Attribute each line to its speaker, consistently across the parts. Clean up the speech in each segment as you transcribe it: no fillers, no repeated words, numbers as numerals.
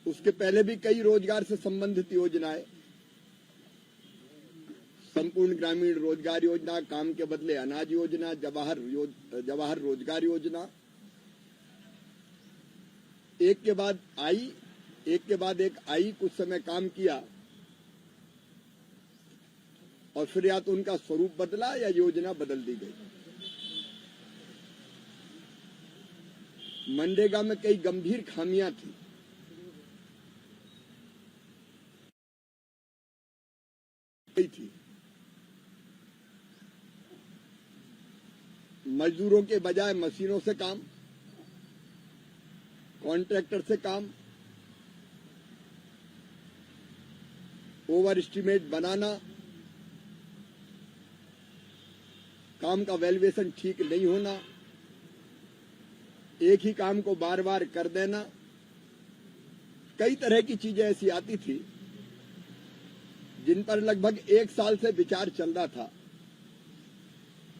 Speaker 1: उसके पहले भी कई रोजगार से संबंधित योजनाएं, संपूर्ण ग्रामीण रोजगार योजना, काम के बदले अनाज योजना, जवाहर रोजगार योजना, एक के बाद एक आई, कुछ समय काम किया और फिर या तो उनका स्वरूप बदला या योजना बदल दी गई। मनरेगा में कई गंभीर खामियां थी। मजदूरों के बजाय मशीनों से काम, कॉन्ट्रैक्टर से काम, ओवर एस्टीमेट बनाना, काम का वैल्यूएशन ठीक नहीं होना, एक ही काम को बार बार कर देना, कई तरह की चीजें ऐसी आती थी जिन पर लगभग 1 साल से विचार चल रहा था।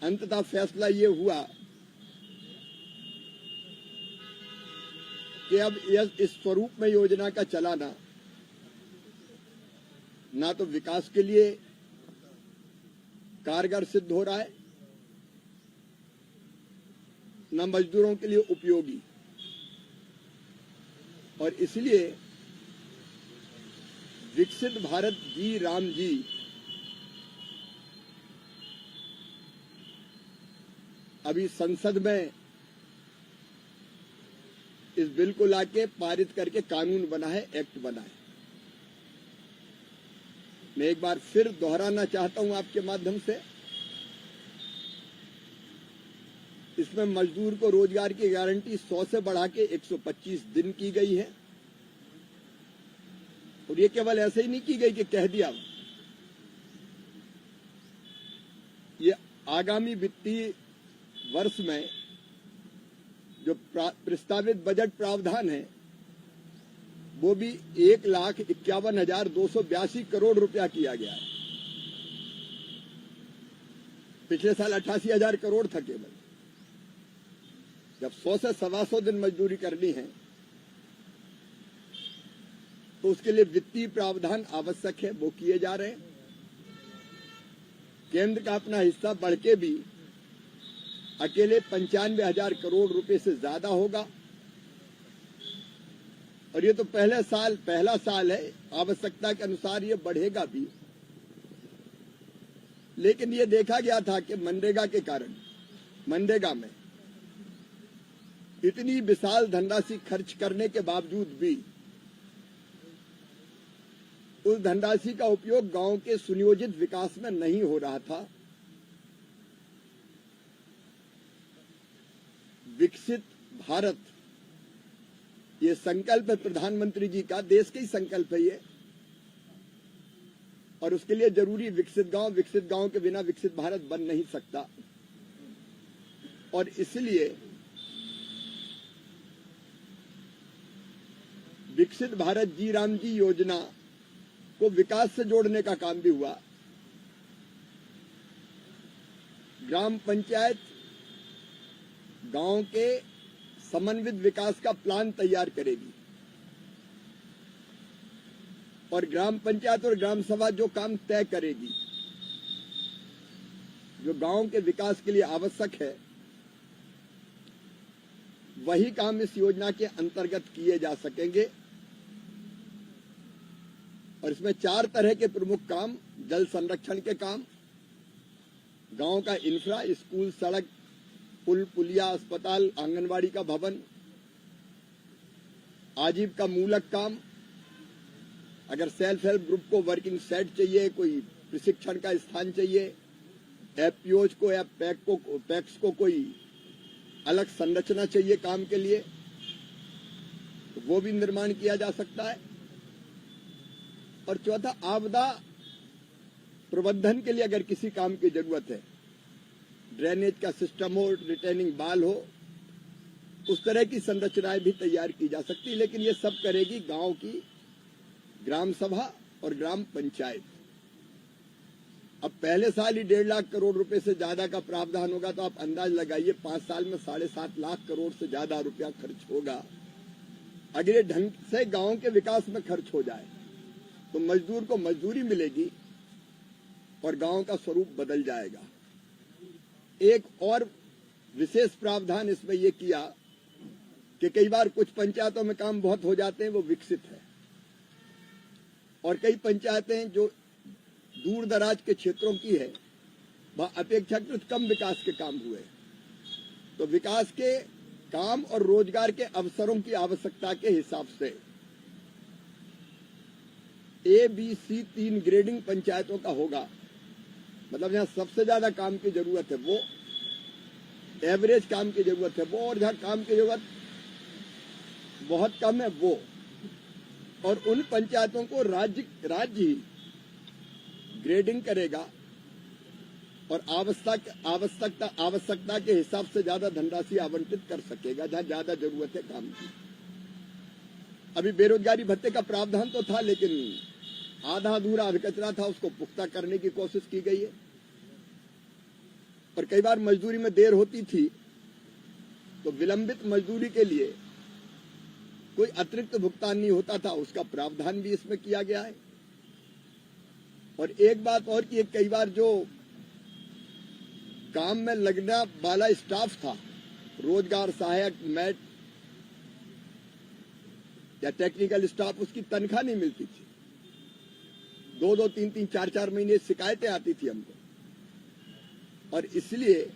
Speaker 1: अंततः फैसला ये हुआ कि अब इस स्वरूप में योजना का चलाना ना तो विकास के लिए कारगर सिद्ध हो रहा है, न मजदूरों के लिए उपयोगी, और इसलिए विकसित भारत जी राम जी अभी संसद में इस बिल को लाके पारित करके कानून बना है, एक्ट बना है। मैं एक बार फिर दोहराना चाहता हूं आपके माध्यम से, इसमें मजदूर को रोजगार की गारंटी 100 से बढ़ा के 125 दिन की गई है। और ये केवल ऐसे ही नहीं की गई कि कह दिया, ये आगामी वित्तीय वर्ष में जो प्रस्तावित बजट प्रावधान है वो भी 1,51,282 करोड़ रुपया किया गया है। पिछले साल 88,000 करोड़ था केवल। जब 100 से 125 दिन मजदूरी करनी है तो उसके लिए वित्तीय प्रावधान आवश्यक है, वो किए जा रहे हैं। केंद्र का अपना हिस्सा बढ़ के भी अकेले 95,000 करोड़ रुपए से ज्यादा होगा। और ये तो पहला साल है, आवश्यकता के अनुसार ये बढ़ेगा भी। लेकिन ये देखा गया था कि मनरेगा के कारण मनरेगा में इतनी विशाल धनराशि खर्च करने के बावजूद भी उस धनराशि का उपयोग गांव के सुनियोजित विकास में नहीं हो रहा था। विकसित भारत ये संकल्प है प्रधानमंत्री जी का, देश का ही संकल्प है ये, और उसके लिए जरूरी विकसित गांव के बिना विकसित भारत बन नहीं सकता। और इसलिए विकसित भारत जी राम जी योजना को विकास से जोड़ने का काम भी हुआ। ग्राम पंचायत गांव के समन्वित विकास का प्लान तैयार करेगी और ग्राम पंचायत और ग्राम सभा जो काम तय करेगी, जो गांव के विकास के लिए आवश्यक है, वही काम इस योजना के अंतर्गत किए जा सकेंगे। और इसमें 4 तरह के प्रमुख काम: जल संरक्षण के काम, गांव का इंफ्रा, स्कूल, सड़क, पुल, पुलिया, अस्पताल, आंगनवाड़ी का भवन, आजीविका मूलक काम, अगर सेल्फ हेल्प ग्रुप को वर्किंग सेट चाहिए, कोई प्रशिक्षण का स्थान चाहिए, एफपीओज को या पैक्स को कोई अलग संरचना चाहिए काम के लिए, तो वो भी निर्माण किया जा सकता है। और चौथा, आपदा प्रबंधन के लिए अगर किसी काम की जरूरत है, ड्रेनेज का सिस्टम हो, रिटेनिंग बाल हो, उस तरह की संरचनाएं भी तैयार की जा सकती है। लेकिन ये सब करेगी गांव की ग्राम सभा और ग्राम पंचायत। अब पहले साल ही 1.5 लाख करोड़ रुपए से ज्यादा का प्रावधान होगा, तो आप अंदाज लगाइए 5 साल में 7.5 लाख करोड़ से ज्यादा रुपया खर्च होगा। अगर ये ढंग से गांव के विकास में खर्च हो जाए तो मजदूर को मजदूरी मिलेगी और गांव का स्वरूप बदल जाएगा। एक और विशेष प्रावधान इसमें यह किया कि कई बार कुछ पंचायतों में काम बहुत हो जाते हैं, वो विकसित है, और कई पंचायतें जो दूर दराज के क्षेत्रों की है वह अपेक्षाकृत कम विकास के काम हुए। तो विकास के काम और रोजगार के अवसरों की आवश्यकता के हिसाब से ABC 3 ग्रेडिंग पंचायतों का होगा। मतलब जहां सबसे ज्यादा काम की जरूरत है वो, एवरेज काम की जरूरत है वो, और जहां काम की जरूरत बहुत कम है वो, और उन पंचायतों को राज्य ही ग्रेडिंग करेगा और आवश्यकता के हिसाब से ज्यादा धनराशि आवंटित कर सकेगा जहां ज्यादा जरूरत है काम की। अभी बेरोजगारी भत्ते का प्रावधान तो था, लेकिन आधा अधूरा अधकचरा था, उसको पुख्ता करने की कोशिश की गई है। और कई बार मजदूरी में देर होती थी तो विलंबित मजदूरी के लिए कोई अतिरिक्त भुगतान नहीं होता था, उसका प्रावधान भी इसमें किया गया है। और एक बात और कि कई बार जो काम में लगना वाला स्टाफ था, रोजगार सहायक, मैट या टेक्निकल स्टाफ, उसकी तनख्वाह नहीं मिलती थी। 2-2, 3-3, 4-4 महीने शिकायतें आती थी हमको, और इसलिए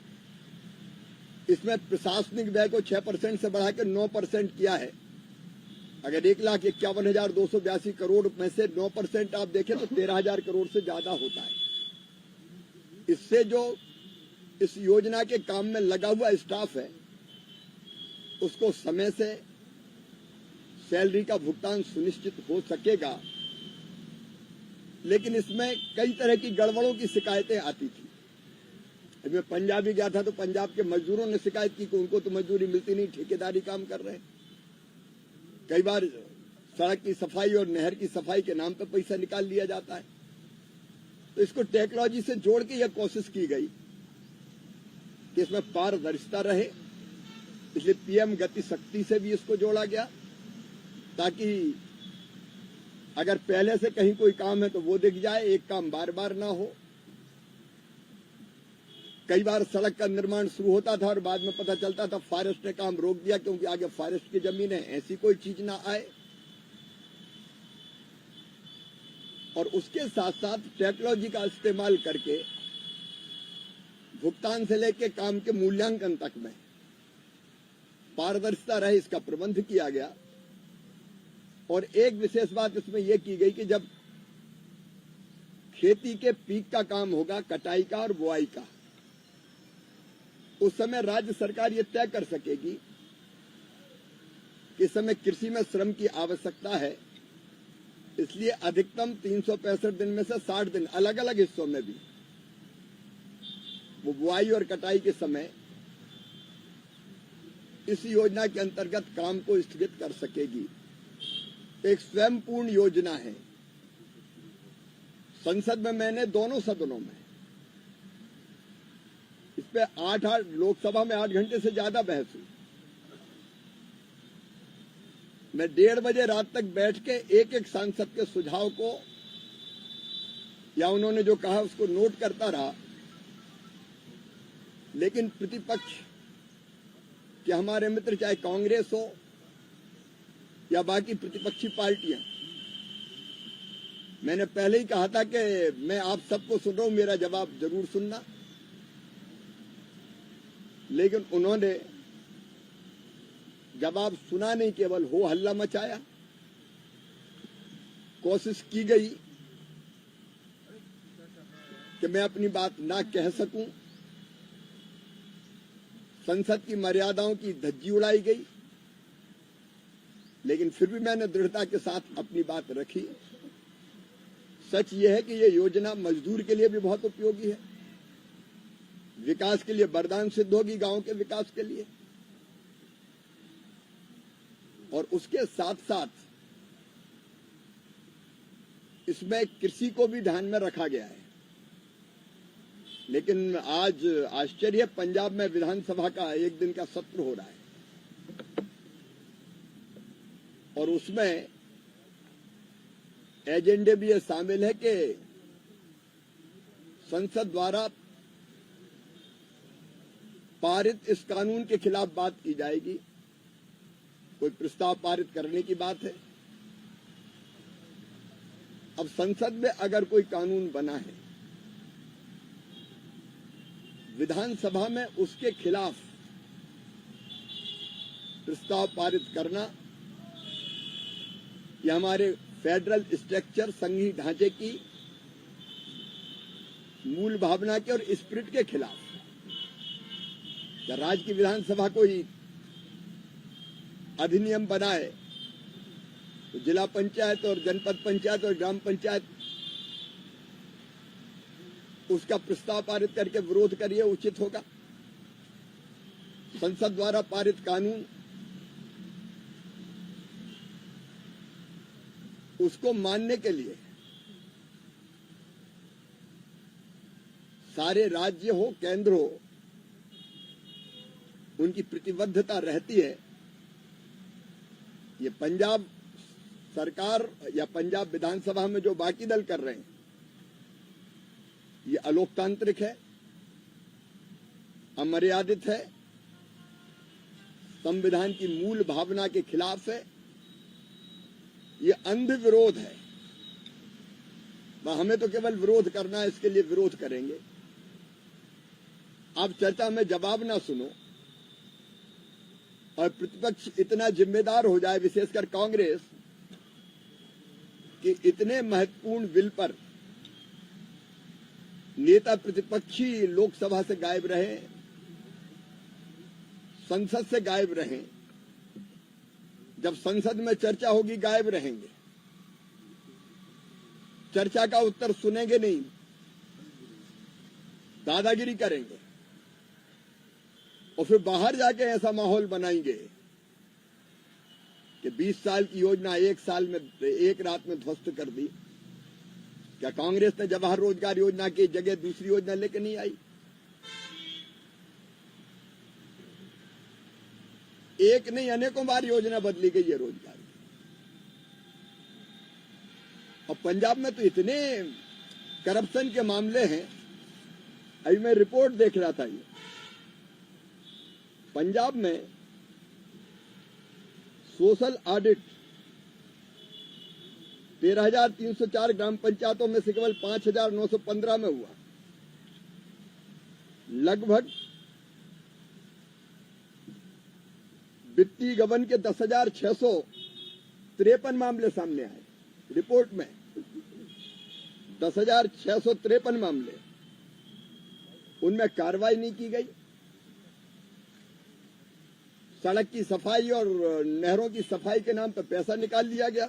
Speaker 1: इसमें प्रशासनिक व्यय को 6% से बढ़ाकर 9% किया है। अगर 1,51,282 करोड़ में से 9% आप देखें तो 13,000 करोड़ से ज्यादा होता है। इससे जो इस योजना के काम में लगा हुआ स्टाफ है उसको समय से सैलरी का भुगतान सुनिश्चित हो सकेगा। लेकिन इसमें कई तरह की गड़बड़ों की शिकायतें आती थी। मैं पंजाब भी गया था तो पंजाब के मजदूरों ने शिकायत की कि उनको तो मजदूरी मिलती नहीं, ठेकेदारी काम कर रहे हैं। कई बार सड़क की सफाई और नहर की सफाई के नाम पर पैसा निकाल लिया जाता है। तो इसको टेक्नोलॉजी से जोड़ के यह कोशिश की गई कि इसमें पारदर्शिता रहे, इसलिए PM गति शक्ति से भी इसको जोड़ा गया, ताकि अगर पहले से कहीं कोई काम है तो वो दिख जाए, एक काम बार बार ना हो। कई बार सड़क का निर्माण शुरू होता था और बाद में पता चलता था फॉरेस्ट ने काम रोक दिया क्योंकि आगे फॉरेस्ट की जमीन है, ऐसी कोई चीज ना आए। और उसके साथ साथ टेक्नोलॉजी का इस्तेमाल करके भुगतान से लेकर काम के मूल्यांकन तक में पारदर्शिता रहे, इसका प्रबंध किया गया। और एक विशेष बात इसमें यह की गई कि जब खेती के पीक का काम होगा, कटाई का और बुआई का, उस समय राज्य सरकार ये तय कर सकेगी कि इस समय कृषि में श्रम की आवश्यकता है, इसलिए अधिकतम 365 दिन में से 60 दिन अलग अलग हिस्सों में भी वो बुआई और कटाई के समय इस योजना के अंतर्गत काम को स्थगित कर सकेगी। एक स्वयंपूर्ण योजना है। संसद में मैंने दोनों सदनों में इस पे 8 लोकसभा में 8 घंटे से ज्यादा बहस हुई। मैं 1:30 बजे रात तक बैठ के एक एक सांसद के सुझाव को या उन्होंने जो कहा उसको नोट करता रहा। लेकिन प्रतिपक्ष कि हमारे मित्र चाहे कांग्रेस हो या बाकी प्रतिपक्षी पार्टियां, मैंने पहले ही कहा था कि मैं आप सबको सुन रहा हूं, मेरा जवाब जरूर सुनना। लेकिन उन्होंने जवाब सुना नहीं, केवल हो हल्ला मचाया। कोशिश की गई कि मैं अपनी बात ना कह सकूं, संसद की मर्यादाओं की धज्जी उड़ाई गई, लेकिन फिर भी मैंने दृढ़ता के साथ अपनी बात रखी। सच यह है कि यह योजना मजदूर के लिए भी बहुत उपयोगी है, विकास के लिए वरदान सिद्ध होगी, गांव के विकास के लिए। और उसके साथ साथ इसमें कृषि को भी ध्यान में रखा गया है। लेकिन आज आश्चर्य, पंजाब में विधानसभा का एक दिन का सत्र हो रहा है और उसमें एजेंडे भी ये शामिल है कि संसद द्वारा पारित इस कानून के खिलाफ बात की जाएगी। कोई प्रस्ताव पारित करने की बात है। अब संसद में अगर कोई कानून बना है, विधानसभा में उसके खिलाफ प्रस्ताव पारित करना, यह हमारे फेडरल स्ट्रक्चर, संघीय ढांचे की मूल भावना के और स्पिरिट के खिलाफ। या राज्य की विधानसभा कोई अधिनियम बनाए तो जिला पंचायत और जनपद पंचायत और ग्राम पंचायत उसका प्रस्ताव पारित करके विरोध करिए, उचित होगा। संसद द्वारा पारित कानून उसको मानने के लिए सारे राज्य हो, केंद्र हो, उनकी प्रतिबद्धता रहती है। ये पंजाब सरकार या पंजाब विधानसभा में जो बाकी दल कर रहे हैं, ये अलोकतांत्रिक है, अमर्यादित है, संविधान की मूल भावना के खिलाफ है, ये अंध विरोध है। हमें तो केवल विरोध करना है, इसके लिए विरोध करेंगे। आप चर्चा में जवाब ना सुनो और प्रतिपक्ष इतना जिम्मेदार हो जाए, विशेषकर कांग्रेस, कि इतने महत्वपूर्ण बिल पर नेता प्रतिपक्षी लोकसभा से गायब रहे, संसद से गायब रहे। जब संसद में चर्चा होगी गायब रहेंगे, चर्चा का उत्तर सुनेंगे नहीं, दादागिरी करेंगे और फिर बाहर जाके ऐसा माहौल बनाएंगे कि 20 साल की योजना एक साल में, एक रात में ध्वस्त कर दी। क्या कांग्रेस ने जवाहर रोजगार योजना की जगह दूसरी योजना लेके नहीं आई? एक नहीं, अनेकों बार योजना बदली गई है रोजगार की। और पंजाब में तो इतने करप्शन के मामले हैं। अभी मैं रिपोर्ट देख रहा था, ये पंजाब में सोशल ऑडिट 13,304 ग्राम पंचायतों में से केवल 5,915 में हुआ। लगभग वित्तीय गबन के 10,653 मामले सामने आए रिपोर्ट में। 10,653 मामले, उनमें कार्रवाई नहीं की गई। सड़क की सफाई और नहरों की सफाई के नाम पर पैसा निकाल लिया गया,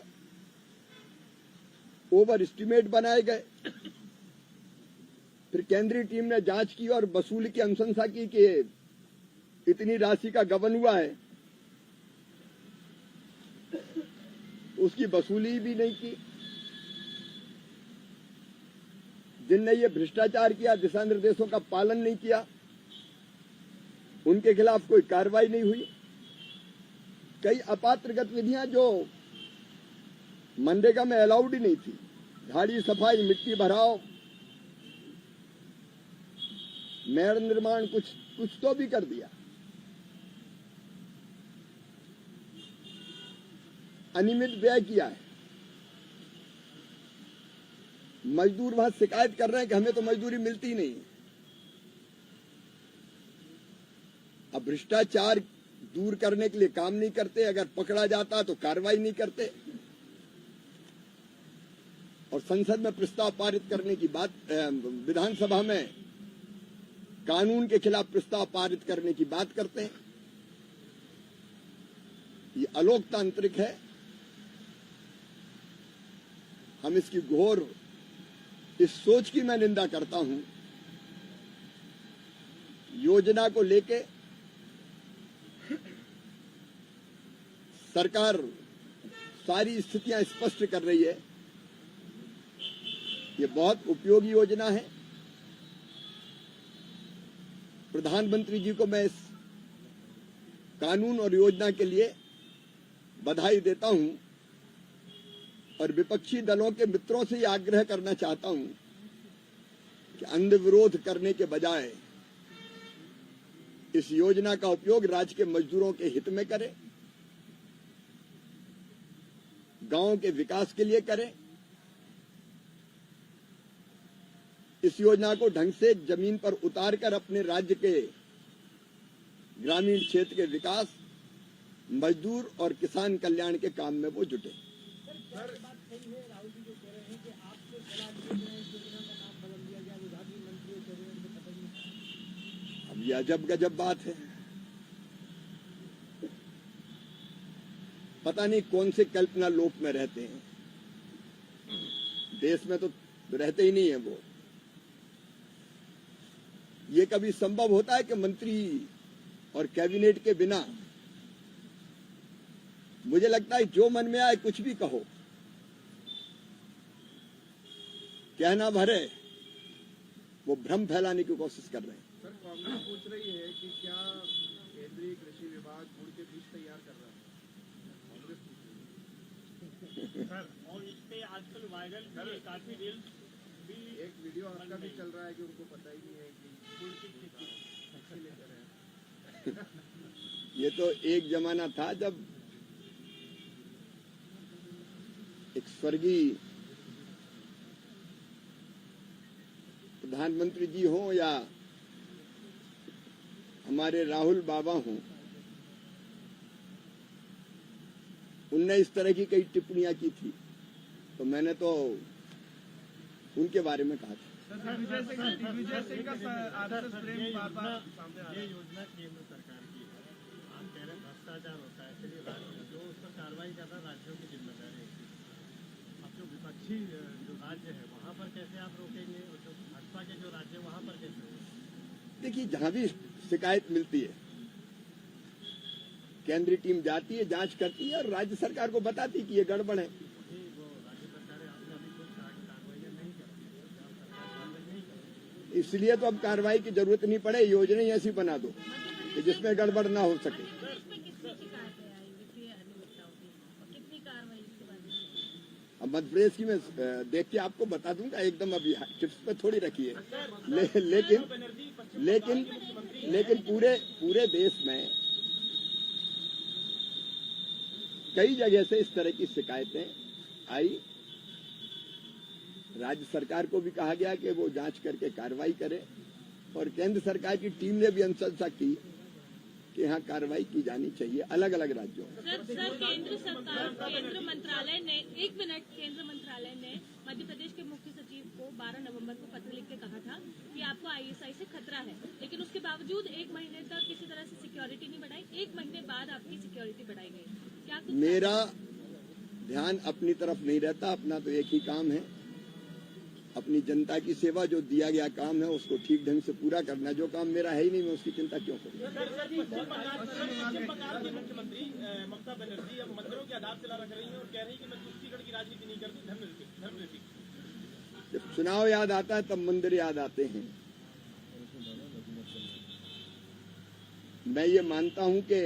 Speaker 1: ओवर एस्टिमेट बनाए गए। फिर केंद्रीय टीम ने जांच की और वसूली की अनुशंसा की कि इतनी राशि का गबन हुआ है, उसकी वसूली भी नहीं की। जिनने ये भ्रष्टाचार किया, दिशा निर्देशों का पालन नहीं किया, उनके खिलाफ कोई कार्रवाई नहीं हुई। कई अपात्र गतिविधियां जो मनरेगा में अलाउड ही नहीं थी, झाड़ी सफाई, मिट्टी भराव, नहर निर्माण, कुछ तो भी कर दिया। अनियमित व्यय किया है। मजदूर वहां शिकायत कर रहे हैं कि हमें तो मजदूरी मिलती नहीं। अब भ्रष्टाचार दूर करने के लिए काम नहीं करते, अगर पकड़ा जाता तो कार्रवाई नहीं करते। और संसद में प्रस्ताव पारित करने की बात, विधानसभा में कानून के खिलाफ प्रस्ताव पारित करने की बात करते हैं। ये अलोकतांत्रिक है। हम इसकी घोर, इस सोच की मैं निंदा करता हूं। योजना को लेके सरकार सारी स्थितियां स्पष्ट कर रही है। ये बहुत उपयोगी योजना है। प्रधानमंत्री जी को मैं इस कानून और योजना के लिए बधाई देता हूं और विपक्षी दलों के मित्रों से यह आग्रह करना चाहता हूं कि अंध विरोध करने के बजाय इस योजना का उपयोग राज्य के मजदूरों के हित में करें, गांव के विकास के लिए करें। इस योजना को ढंग से जमीन पर उतारकर अपने राज्य के ग्रामीण क्षेत्र के विकास, मजदूर और किसान कल्याण के काम में वो जुटे। अब ये अजब गजब बात है। पता नहीं कौन से कल्पना लोक में रहते हैं। देश में तो रहते ही नहीं है वो। ये कभी संभव होता है कि मंत्री और कैबिनेट के बिना, मुझे लगता है जो मन में आए कुछ भी कहो, कहना भरे, वो भ्रम फैलाने की कोशिश कर रहे हैं।
Speaker 2: सर, कांग्रेस पूछ रही है कि क्या केंद्रीय कृषि विभाग गुड़ के बीज तैयार कर रहा है? कांग्रेस पूछ रही है
Speaker 3: सर, और इस पे आजकल वायरल काफी रील्स भी,
Speaker 2: एक वीडियो आपका भी चल रहा है कि उनको पता ही नहीं है कि गुड़ की खेती लेकर है।
Speaker 1: ये तो एक जमाना था जब एक स्वर्गीय प्रधानमंत्री जी हों या हमारे राहुल बाबा हों, उनने इस तरह की कई टिप्पणियां की थी, तो मैंने तो उनके बारे में कहा था।
Speaker 3: दिग्विजय सिंह का आरएसएस प्रेम बार-बार सामने आ रहा है। ये योजना केंद्र सरकार की है। आप कह रहे हैं भ्रष्टाचार होता है, चलिए राज्य जो उस पर कार्रवाई करना राज्यों की जिम्मेदारी है। अब जो विपक्षी जो राज्य है वहाँ पर कैसे आप रोकेंगे, और जो भाजपा के जो राज्य है वहाँ पर कैसे रोकेंगे?
Speaker 1: देखिए, जहां भी शिकायत मिलती है, केंद्रीय टीम जाती है, जांच करती है और राज्य सरकार को बताती है कि ये गड़बड़ है।
Speaker 3: वो राज्य सरकारें आपने अभी कुछ कार्रवाई नहीं करती, नहीं करती,
Speaker 1: इसलिए तो अब कार्रवाई की जरूरत नहीं पड़े, योजना ही ऐसी बना दो कि जिसमें गड़बड़ ना हो सके। अब मध्य प्रदेश की मैं देख के आपको बता दूंगा एकदम, अभी टिप्स पे थोड़ी रखी है। लेकिन पूरे देश में कई जगह से इस तरह की शिकायतें आई। राज्य सरकार को भी कहा गया कि वो जांच करके कार्रवाई करे, और केंद्र सरकार की टीम ने भी अनुशंसा की कि यहाँ कार्रवाई की जानी चाहिए अलग अलग राज्यों में।
Speaker 4: सर, केंद्र मंत्रालय ने मध्य प्रदेश के मुख्य सचिव को 12 नवंबर को पत्र लिख के कहा था कि आपको आईएसआई से खतरा है, लेकिन उसके बावजूद 1 महीने तक किसी तरह से सिक्योरिटी नहीं बढ़ाई। 1 महीने बाद आपकी सिक्योरिटी बढ़ाई गई। क्या
Speaker 1: मेरा ध्यान अपनी तरफ नहीं रहता, अपना तो एक ही काम है, अपनी जनता की सेवा। जो दिया गया काम है उसको ठीक ढंग से पूरा करना। जो काम मेरा है ही नहीं, मैं उसकी चिंता क्यों करूं?
Speaker 3: पश्चिम बंगाल की मुख्यमंत्री ममता बनर्जी अब मंदिरों की आधार शिला रख रही हैं और कह रही है कि मैं तुष्टिकरण की राजनीति नहीं करती, धर्मनिरपेक्ष।
Speaker 1: जब चुनाव याद आता है तब मंदिर याद आते हैं। मैं ये मानता हूं कि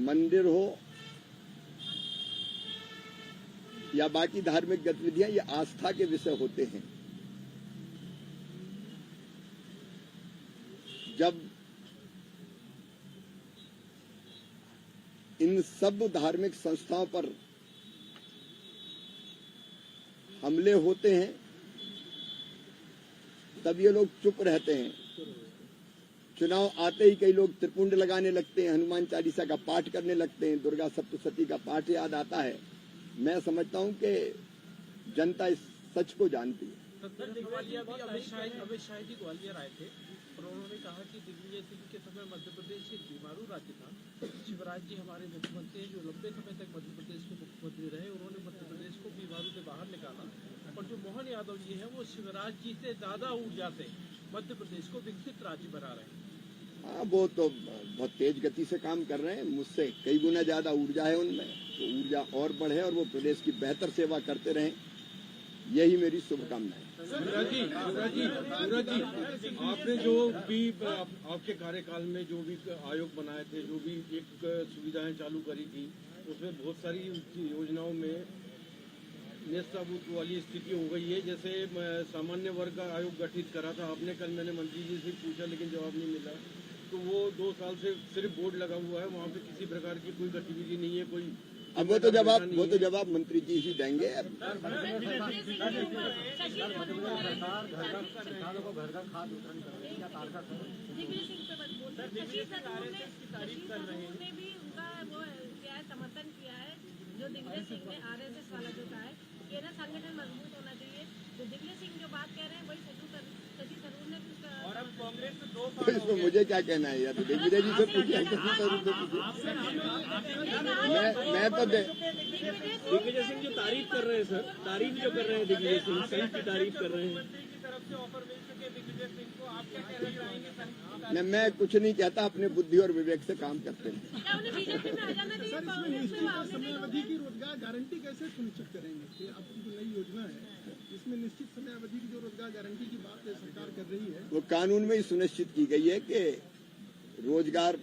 Speaker 1: मंदिर हो या बाकी धार्मिक गतिविधियां, ये आस्था के विषय होते हैं। जब इन सब धार्मिक संस्थाओं पर हमले होते हैं तब ये लोग चुप रहते हैं। चुनाव आते ही कई लोग त्रिपुंड लगाने लगते हैं, हनुमान चालीसा का पाठ करने लगते हैं, दुर्गा सप्तशती का पाठ याद आता है। मैं समझता हूं कि जनता इस सच को जानती है।
Speaker 5: अमित शाह जी ग्वालियर आए थे और उन्होंने कहा कि दिग्विजय सिंह के समय मध्य प्रदेश एक बीमारू राज्य था। शिवराज जी हमारे मुख्यमंत्री हैं जो लंबे समय तक मध्य प्रदेश के मुख्यमंत्री रहे, उन्होंने मध्य प्रदेश को बीमारू से बाहर निकाला। और जो मोहन यादव जी हैं वो शिवराज जी से ज्यादा ऊर्जा से मध्य प्रदेश को विकसित राज्य बना रहे हैं।
Speaker 1: हाँ, वो तो बहुत तेज गति से काम कर रहे हैं, मुझसे कई गुना ज्यादा ऊर्जा है उनमें। तो ऊर्जा और बढ़े और वो प्रदेश की बेहतर सेवा करते रहें, यही मेरी शुभकामना है।
Speaker 6: सूरज जी, आपने जो भी आपके कार्यकाल में जो भी आयोग बनाए थे, जो भी एक सुविधाएं चालू करी थी, उसमें बहुत सारी योजनाओं में नेस्तनाबूद वाली स्थिति हो गई है। जैसे सामान्य वर्ग का आयोग गठित करा था आपने, कल मैंने मंत्री जी से पूछा लेकिन जवाब नहीं मिला। तो वो 2 साल से सिर्फ बोर्ड लगा हुआ है, वहाँ पे किसी प्रकार की कोई गतिविधि नहीं है, कोई
Speaker 1: अब वो तो जवाब मंत्री जी ही देंगे।
Speaker 4: दिग्विजय सिंह पे बस बोलते हैं। शशि थरूर ने भी उनका वो किया है, समर्थन किया है। जो दिग्विजय सिंह ने आरएसएस वाला जो कहा है कि ना संगठन मजबूत होना चाहिए, जो दिग्विजय सिंह जो बात कह रहे हैं वही शशि थरूर ने भी उसका।
Speaker 2: और अब कांग्रेस में 2
Speaker 1: तो इसमें मुझे क्या कहना है, या तो दिग्विजय जी से पूछिए, शशि थरूर से पूछिए। मैं तो
Speaker 3: दिग्विजय सिंह जो तारीफ कर रहे हैं सर, तारीफ जो कर रहे हैं दिग्विजय सिंह, संघ की तारीफ कर रहे हैं।
Speaker 2: मंत्री की तरफ से ऑफर मिल चुके दिग्विजय सिंह को, आप क्या कहना चाहेंगे संघ की तारीफ?
Speaker 1: मैं कुछ नहीं कहता, अपने बुद्धि और विवेक से काम करते हैं।
Speaker 4: क्या उन्हें बीजेपी में आ जाना चाहिए? कांग्रेस में वो आने नहीं
Speaker 7: समयावधि
Speaker 4: दोगे?
Speaker 7: की रोजगार गारंटी कैसे सुनिश्चित करेंगे कि आपकी जो नई योजना है इसमें निश्चित समयावधि की जो रोजगार गारंटी की बात सरकार कर रही है,
Speaker 1: वो कानून में ही सुनिश्चित की गई है कि रोजगार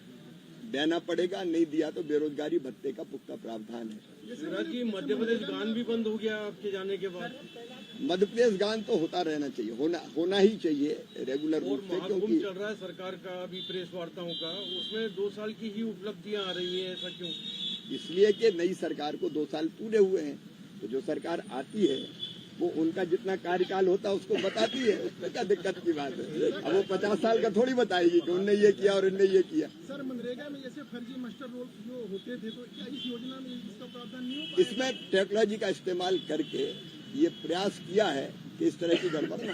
Speaker 1: देना पड़ेगा, नहीं दिया तो बेरोजगारी भत्ते का पुख्ता प्रावधान है।
Speaker 6: सूरज जी, मध्य प्रदेश गान भी बंद हो गया आपके जाने के बाद,
Speaker 1: मध्य प्रदेश गान तो होता रहना चाहिए, होना ही चाहिए रेगुलर
Speaker 6: और
Speaker 1: रूप से,
Speaker 6: महाकुंभ
Speaker 1: क्योंकि
Speaker 6: चल रहा है सरकार का अभी प्रेस वार्ताओं का, उसमें 2 साल की ही उपलब्धियां आ रही है, ऐसा क्यों?
Speaker 1: इसलिए कि नई सरकार को 2 साल पूरे हुए हैं, तो जो सरकार आती है वो उनका जितना कार्यकाल होता है उसको बताती है, उसमें क्या दिक्कत की बात है। अब वो 50 साल का थोड़ी बताएगी कि उनने ये किया और उनने ये किया।
Speaker 7: सर मनरेगा में जैसे फर्जी मास्टर रोल जो होते थे, तो क्या इस योजना में इसका प्रावधान नहीं हो पाएगा?
Speaker 1: इसमें टेक्नोलॉजी का इस्तेमाल करके ये प्रयास किया है कि इस तरह की गड़बड़ न